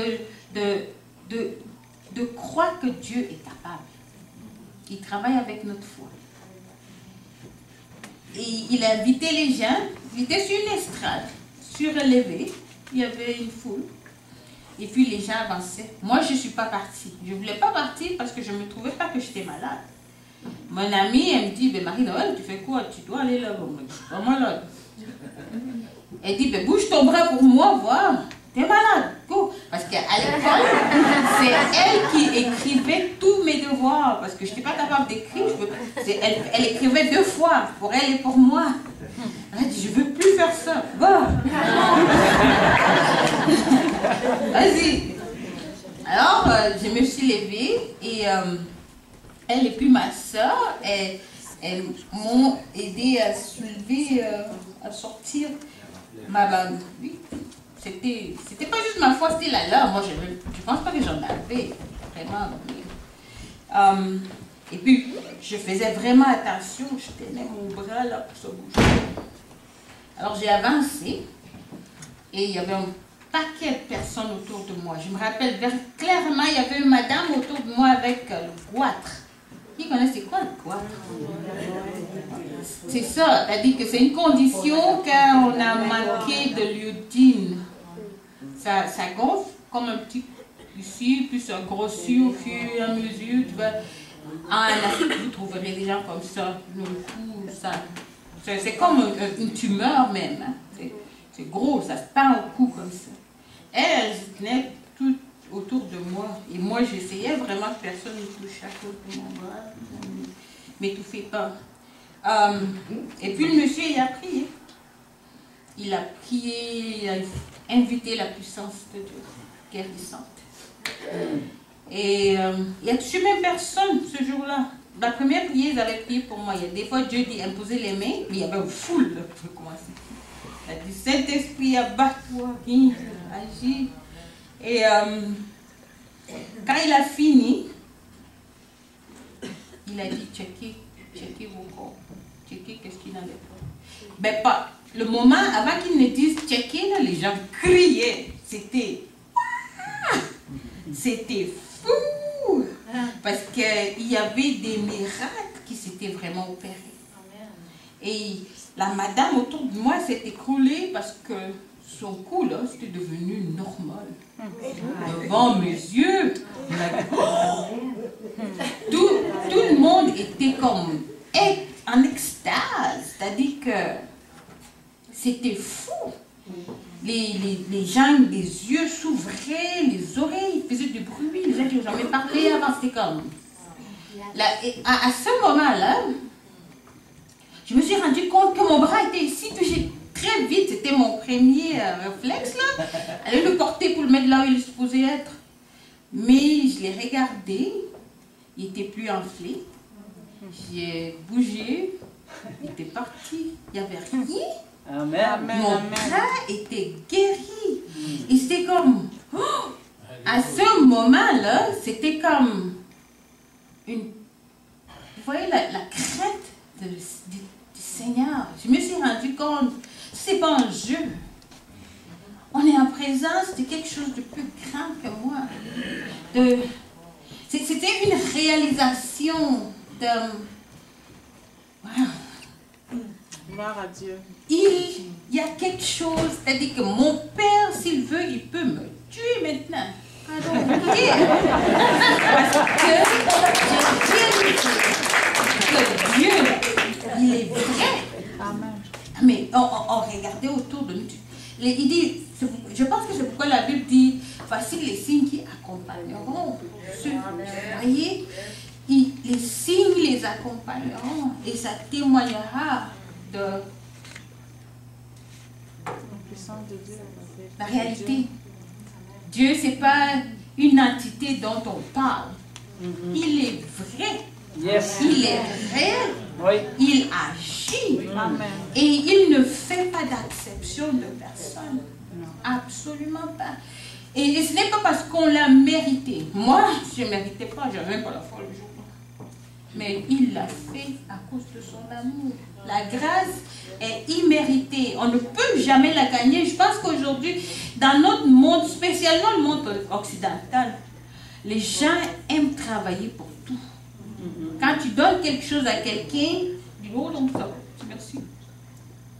de croire que Dieu est capable. Il travaille avec notre foi. Et il a invité les gens, il était sur une estrade, surélevé, il y avait une foule. Et puis les gens avançaient. Moi, je ne suis pas partie. Je ne voulais pas partir parce que je ne me trouvais pas que j'étais malade. Mon amie, elle me dit, ben Marie-Noël, tu fais quoi? Tu dois aller là-bas. Je suis pas malade. Elle dit, ben bouge ton bras pour moi, voir. T'es malade. Go. Parce qu'à l'école, c'est elle qui écrivait tous mes devoirs. Parce que je n'étais pas capable d'écrire. Elle écrivait 2 fois, pour elle et pour moi. Elle a dit, je ne veux plus faire ça. Va. Vas-y. Alors, je me suis levée et elle et puis ma soeur, elles m'ont aidé à soulever, à sortir ma bague. Oui. C'était pas juste ma foi, c'était la leur. Moi, je pense pas que j'en avais vraiment. Mais, et puis, je faisais vraiment attention. Je tenais mon bras là pour se bouger. Alors, j'ai avancé et il y avait un paquet de personnes autour de moi. Je me rappelle clairement, il y avait une madame autour de moi avec le goitre. Qui connaît c'est quoi le goitre? C'est ça, c'est-à-dire que c'est une condition quand on a manqué de l'iodine. Ça gonfle comme un petit ici, puis ça grossit au fur et à mesure. Tu vois. En Afrique, vous trouverez des gens comme ça. Le cou, c'est comme une tumeur même. Hein. C'est gros, ça se peint au cou comme ça. Elle tenait tout autour de moi. Et moi, j'essayais vraiment que personne ne touche à cause de mon bras. Ne m'étouffez pas. Et puis le monsieur, il a prié. Il a prié, il a invité la puissance de Dieu, guérissante. Et il a touché même personne ce jour-là. La première prière, ils avaient prié pour moi. Il y a des fois, Dieu dit imposer les mains, mais il y avait une foule pour commencer. Il a dit Saint-Esprit, abat-toi, agis. Et quand il a fini, il a dit checkez vos corps, checkez qu'est-ce qu'il n'allait pas. Ben pas. Le moment avant qu'il ne dise checker, là, les gens criaient. C'était fou. Parce qu'il y avait des miracles qui s'étaient vraiment opérés. Et la madame autour de moi s'est écroulée parce que son cou, là, c'était devenu normal. Devant mes yeux. Tout le monde était comme en extase. C'est-à-dire que c'était fou. Les gens, les yeux s'ouvraient, les oreilles faisaient du bruit. Les gens qui n'ont jamais parlé avant, c'était comme... À ce moment-là, je me suis rendu compte que mon bras était ici, puis j'ai très vite, c'était mon premier réflexe, là, aller le porter pour le mettre là où il est supposé être. Mais je l'ai regardé, il n'était plus enflé. J'ai bougé, il était parti, il n'y avait rien. Amen. Mon bras était guéri. Et c'était comme... Oh, à ce moment-là, c'était comme une... Vous voyez la crainte du Seigneur. Je me suis rendu compte, ce n'est pas un jeu. On est en présence de quelque chose de plus grand que moi. C'était une réalisation de... Wow. Gloire à Dieu. Il y a quelque chose, c'est-à-dire que mon père, s'il veut, il peut me tuer maintenant. Alors, parce que Dieu, il est vrai. Amen. Mais on regardait autour de nous. Il dit, je pense que c'est pourquoi la Bible dit, voici les signes qui accompagneront ceux. Vous voyez, les signes les accompagneront et ça témoignera de la réalité. Dieu, ce n'est pas une entité dont on parle. Il est vrai. Yes. Il est réel. Oui. Il agit. Amen. Et il ne fait pas d'acception de personne. Absolument pas. Et ce n'est pas parce qu'on l'a mérité. Moi, je ne méritais pas, je n'avais même pas la foi le jour. Mais il l'a fait à cause de son amour. La grâce est imméritée. On ne peut jamais la gagner. Je pense qu'aujourd'hui, dans notre monde, spécialement le monde occidental, les gens aiment travailler pour tout. Quand tu donnes quelque chose à quelqu'un, tu dis, oh donc ça, merci.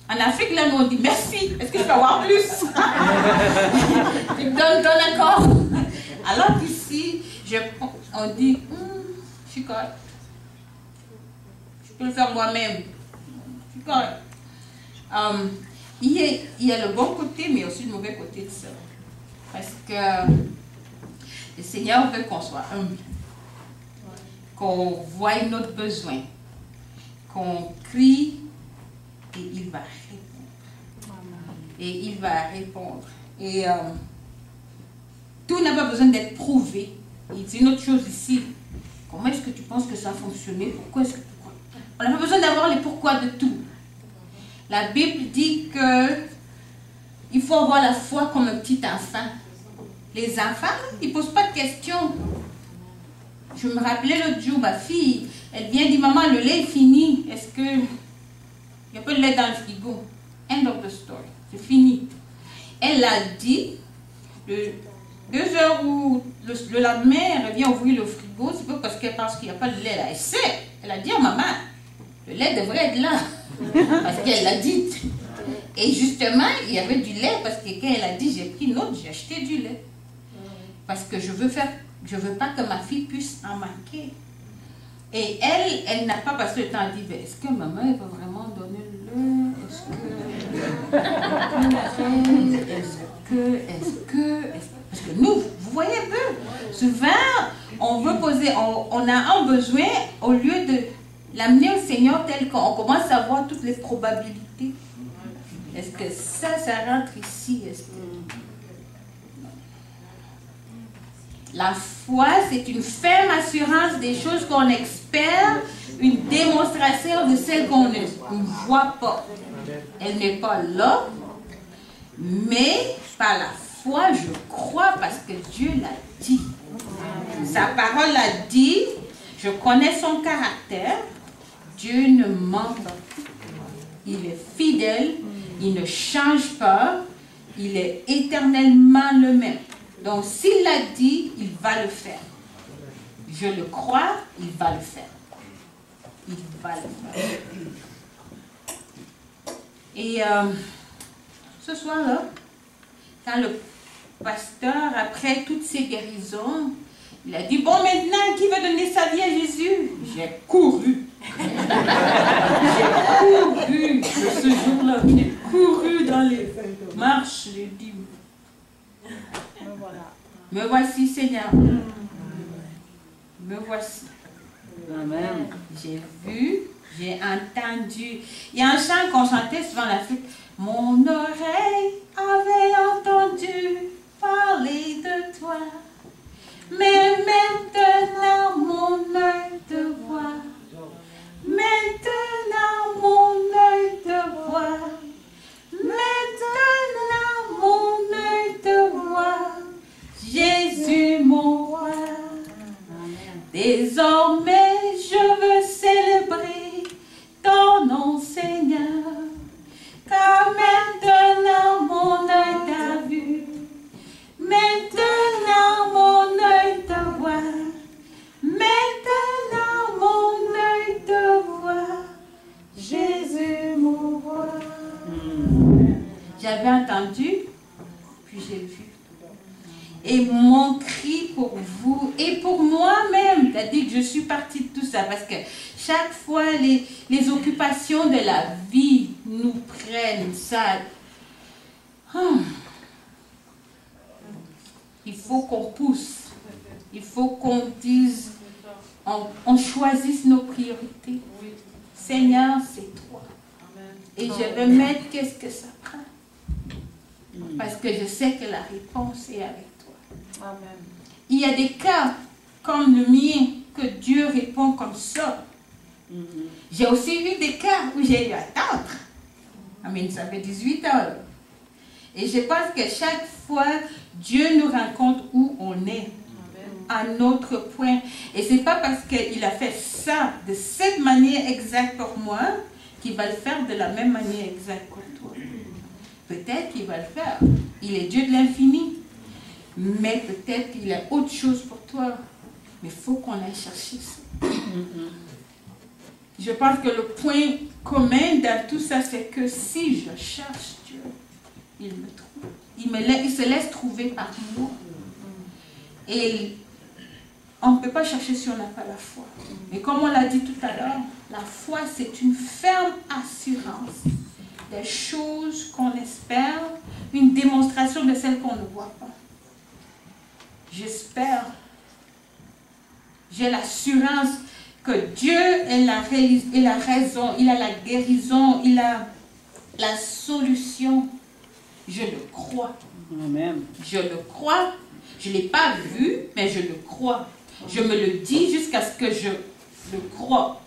En Afrique, là, nous on dit merci. Est-ce que je peux avoir plus? Tu me donnes encore. Alors qu'ici, on dit, je suis correct. Je peux le faire moi-même. Je suis correct. Il y a le bon côté, mais aussi le mauvais côté de ça. Parce que le Seigneur veut qu'on soit humble. Qu'on voie notre besoin. Qu'on crie et il va répondre. Et il va répondre. Et tout n'a pas besoin d'être prouvé. Et c'est une autre chose ici. Comment est-ce que tu penses que ça a fonctionné? Pourquoi est-ce que... On n'a pas besoin d'avoir les pourquoi de tout. La Bible dit que il faut avoir la foi comme un petit enfant. Les enfants, ils ne posent pas de questions. Je me rappelais l'autre jour, ma fille, elle vient dire, maman, le lait est fini. Est-ce que... Il n'y a pas de lait dans le frigo. End of the story. C'est fini. Elle a dit, 2 heures ou le lendemain, elle revient ouvrir le frigo. C'est pas parce qu'elle pense qu'il n'y a pas de lait là. Elle sait. Elle a dit à maman, le lait devrait être là. Parce qu'elle l'a dit. Et justement, il y avait du lait parce que quand elle a dit, j'ai pris une autre, j'ai acheté du lait. Parce que je veux pas que ma fille puisse en manquer. Et elle n'a pas passé le temps à dire, est-ce que maman elle va vraiment donner le lait? Parce que nous, vous voyez un peu, souvent, on veut poser, on a un besoin, au lieu de l'amener au Seigneur tel qu'on commence à voir toutes les probabilités. Est-ce que ça rentre ici? La foi, c'est une ferme assurance des choses qu'on espère, une démonstration de celles qu'on ne voit pas. Elle n'est pas là, mais par la foi, je crois parce que Dieu l'a dit. Sa parole l'a dit, je connais son caractère, Dieu ne ment pas. Il est fidèle, il ne change pas, il est éternellement le même. Donc, s'il l'a dit, il va le faire. Je le crois, il va le faire. Il va le faire. Et ce soir-là, quand le pasteur, après toutes ces guérisons, il a dit, bon, maintenant, qui veut donner sa vie à Jésus? J'ai couru. J'ai couru ce jour-là. J'ai couru dans les marches. J'ai dit, me voici, Seigneur. Me voici. Amen. J'ai vu, j'ai entendu. Il y a un chant qu'on chantait souvent en Afrique. Mon oreille avait entendu parler de toi. Mais maintenant, mon œil te voit. Maintenant, mon œil te voit. Maintenant, mon œil te voit. Jésus, mon roi. Désormais, je veux célébrer ton nom, Seigneur. Car maintenant, mon œil t'a vu. Maintenant, mon œil te voit. Maintenant, mon œil te voit. Jésus, mon roi. J'avais entendu, puis j'ai vu. Et mon cri pour vous et pour moi-même, c'est-à-dire que je suis partie de tout ça, parce que chaque fois les occupations de la vie nous prennent ça. Il faut qu'on pousse, il faut qu'on dise, on choisisse nos priorités. Seigneur, c'est toi. Et je vais mettre qu'est-ce que ça prend. Parce que je sais que la réponse est avec toi. Amen. Il y a des cas comme le mien que Dieu répond comme ça. J'ai aussi eu des cas où j'ai eu à attendre. Amen, ça fait 18 ans. Et je pense que chaque fois, Dieu nous rencontre où on est, à notre point. Et ce n'est pas parce qu'il a fait ça de cette manière exacte pour moi qu'il va le faire de la même manière exacte pour toi. Peut-être qu'il va le faire. Il est Dieu de l'infini. Mais peut-être qu'il a autre chose pour toi. Mais il faut qu'on aille chercher ça. Je pense que le point commun dans tout ça, c'est que si je cherche Dieu, il me trouve. Il se laisse trouver par moi. Et on ne peut pas chercher si on n'a pas la foi. Mais comme on l'a dit tout à l'heure, la foi, c'est une ferme assurance des choses qu'on espère, une démonstration de celles qu'on ne voit pas. J'espère, j'ai l'assurance que Dieu est la raison, il a la guérison, il a la solution. Je le crois. Amen. Je le crois. Je ne l'ai pas vu, mais je le crois. Je me le dis jusqu'à ce que je le crois.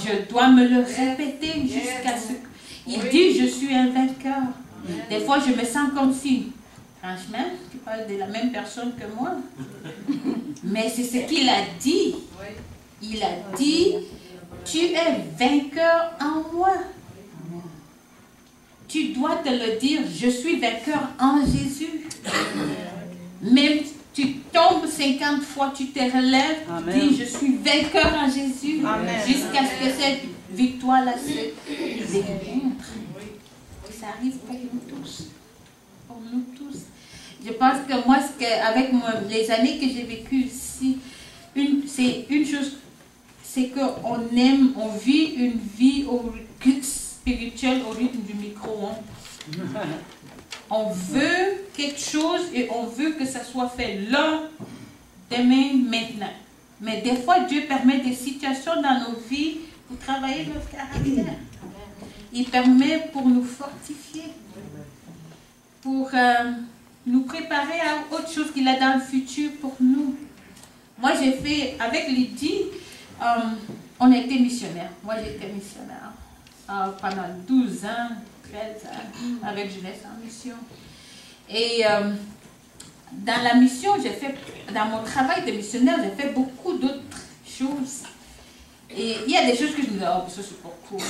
Je dois me le répéter jusqu'à ce qu'il dit je suis un vainqueur. Des fois, je me sens comme si, franchement, tu parles de la même personne que moi. Mais c'est ce qu'il a dit. Il a dit, tu es vainqueur en moi. Tu dois te le dire, je suis vainqueur en Jésus. Même tu tombes 50 fois, tu te relèves, tu dis, je suis vainqueur en Jésus. Jusqu'à ce que cette victoire-là se démontre. Ça arrive pour nous tous. Pour nous tous. Je pense que moi, avec les années que j'ai vécues ici, c'est une chose, c'est qu'on aime, on vit une vie spirituelle au rythme du micro-ondes. On veut quelque chose et on veut que ça soit fait là, demain, maintenant. Mais des fois, Dieu permet des situations dans nos vies pour travailler notre caractère. Il permet pour nous fortifier, pour nous préparer à autre chose qu'il a dans le futur pour nous. Moi, j'ai fait, avec Lydie, on a été missionnaire. Moi, j'étais missionnaire pendant 12 ans. 13 ans, avec Jeunesse en mission. Et dans la mission, dans mon travail de missionnaire, j'ai fait beaucoup d'autres choses. Et il y a des choses que je me disais, oh, ça c'est pas cool.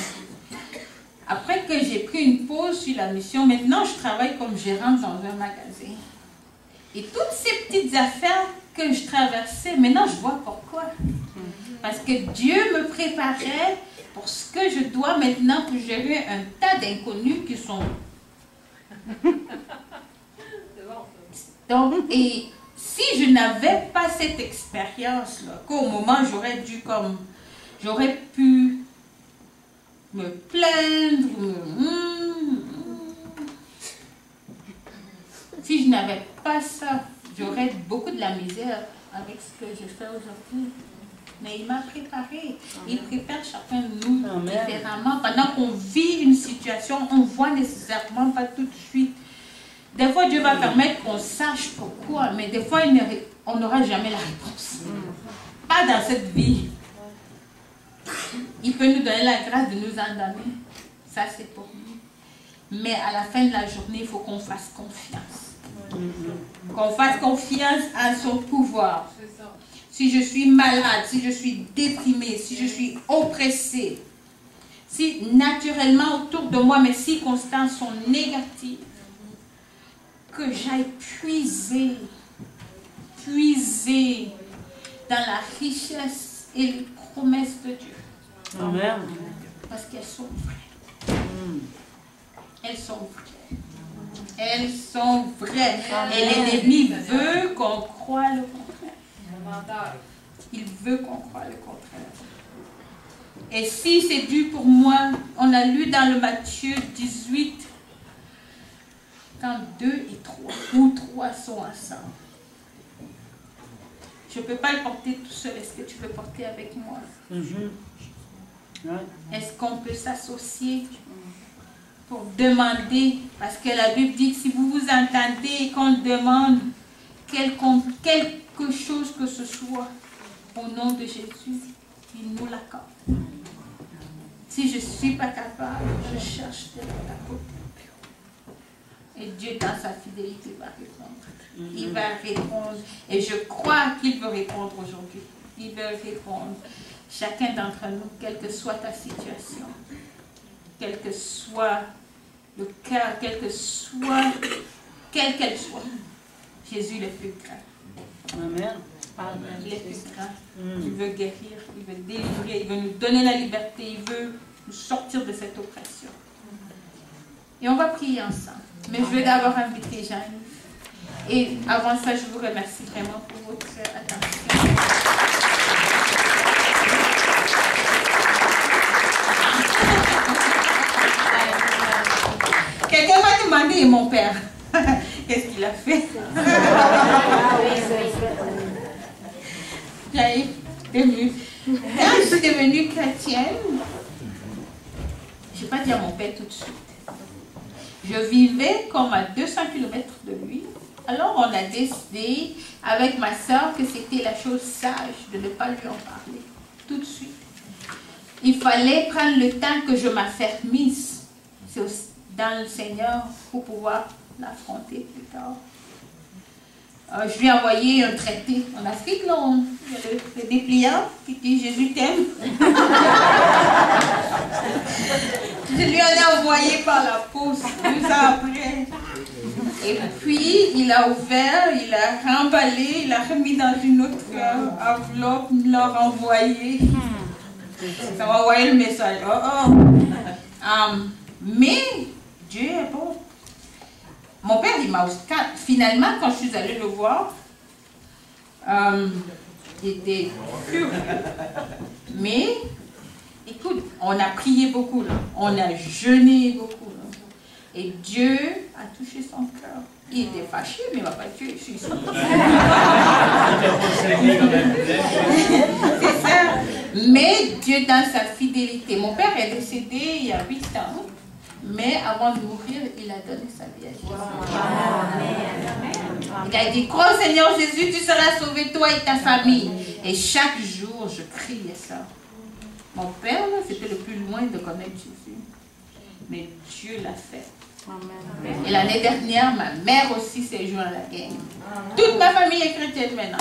Après que j'ai pris une pause sur la mission, maintenant je travaille comme gérante dans un magasin. Et toutes ces petites affaires que je traversais, maintenant je vois pourquoi. Parce que Dieu me préparait pour ce que je dois maintenant pour gérer un tas d'inconnus qui sont... Donc, et si je n'avais pas cette expérience-là, qu'au moment j'aurais pu me plaindre, si je n'avais pas ça, j'aurais beaucoup de la misère avec ce que je fais aujourd'hui. Mais il m'a préparé. Il prépare chacun de nous différemment. Pendant qu'on vit une situation, on ne voit nécessairement pas tout de suite. Des fois, Dieu va permettre qu'on sache pourquoi, mais des fois, on n'aura jamais la réponse. Pas dans cette vie. Il peut nous donner la grâce de nous en donner. Ça, c'est pour nous. Mais à la fin de la journée, il faut qu'on fasse confiance. Qu'on fasse confiance à son pouvoir. Si je suis malade, si je suis déprimée, si je suis oppressée, si naturellement autour de moi mes circonstances sont négatives, que j'aille puiser dans la richesse et les promesses de Dieu. Amen. Parce qu'elles sont vraies. Elles sont vraies. Elles sont vraies. Et l'ennemi veut qu'on croie le contraire. Il veut qu'on croie le contraire. Et si c'est dû pour moi, on a lu dans le Matthieu 18, quand 2 et 3, ou 3 sont ensemble. Je ne peux pas le porter tout seul. Est-ce que tu peux porter avec moi? Est-ce qu'on peut s'associer pour demander? Parce que la Bible dit que si vous vous entendez et qu'on demande quelque chose que ce soit, au nom de Jésus, il nous l'accorde. Si je ne suis pas capable, je cherche de l'autre côté. Et Dieu, dans sa fidélité, va répondre. Il va répondre. Et je crois qu'il veut répondre aujourd'hui. Il veut répondre. Chacun d'entre nous, quelle que soit ta situation, quel que soit le cas, quelle qu'elle soit, Jésus est le plus grand. Amen. Il est plus grand. Il veut guérir, il veut délivrer, il veut nous donner la liberté, il veut nous sortir de cette oppression. Et on va prier ensemble. Mais je vais d'abord inviter Jean-Yves. Et avant ça, je vous remercie vraiment pour votre attention. Quelqu'un m'a demandé, et mon père, qu'est-ce qu'il a fait? Jean-Yves est venu. Quand je suis devenue chrétienne, je n'ai pas dit à mon père tout de suite. Je vivais comme à 200 km de lui. Alors on a décidé avec ma soeur que c'était la chose sage de ne pas lui en parler tout de suite. Il fallait prendre le temps que je m'affermisse dans le Seigneur pour pouvoir l'affronter plus tard. Je lui ai envoyé un traité. En Afrique, là, il y a le dépliant qui dit « Jésus t'aime ». Je lui en ai envoyé par la poste 2 ans après. Et puis, il a ouvert, il a remballé, il a remis dans une autre enveloppe, il l'a renvoyé. Ça m'a envoyé le message. Mais Dieu est bon. Mon père, il m'a... Finalement, quand je suis allée le voir, il était furieux. Mais, écoute, on a prié beaucoup, là. On a jeûné beaucoup, là. Et Dieu a touché son cœur. Il était fâché, mais il ne m'a pas tué. Je suis sûre. C'est ça. Mais Dieu, dans sa fidélité. Mon père est décédé il y a 8 ans. Mais avant de mourir, il a donné sa vie à Jésus. Il a dit, crois au Seigneur Jésus, tu seras sauvé, toi et ta famille. Et chaque jour, je criais ça. Mon père, c'était le plus loin de connaître Jésus. Mais Dieu l'a fait. Et l'année dernière, ma mère aussi s'est jointe à la gang. Toute ma famille est chrétienne maintenant.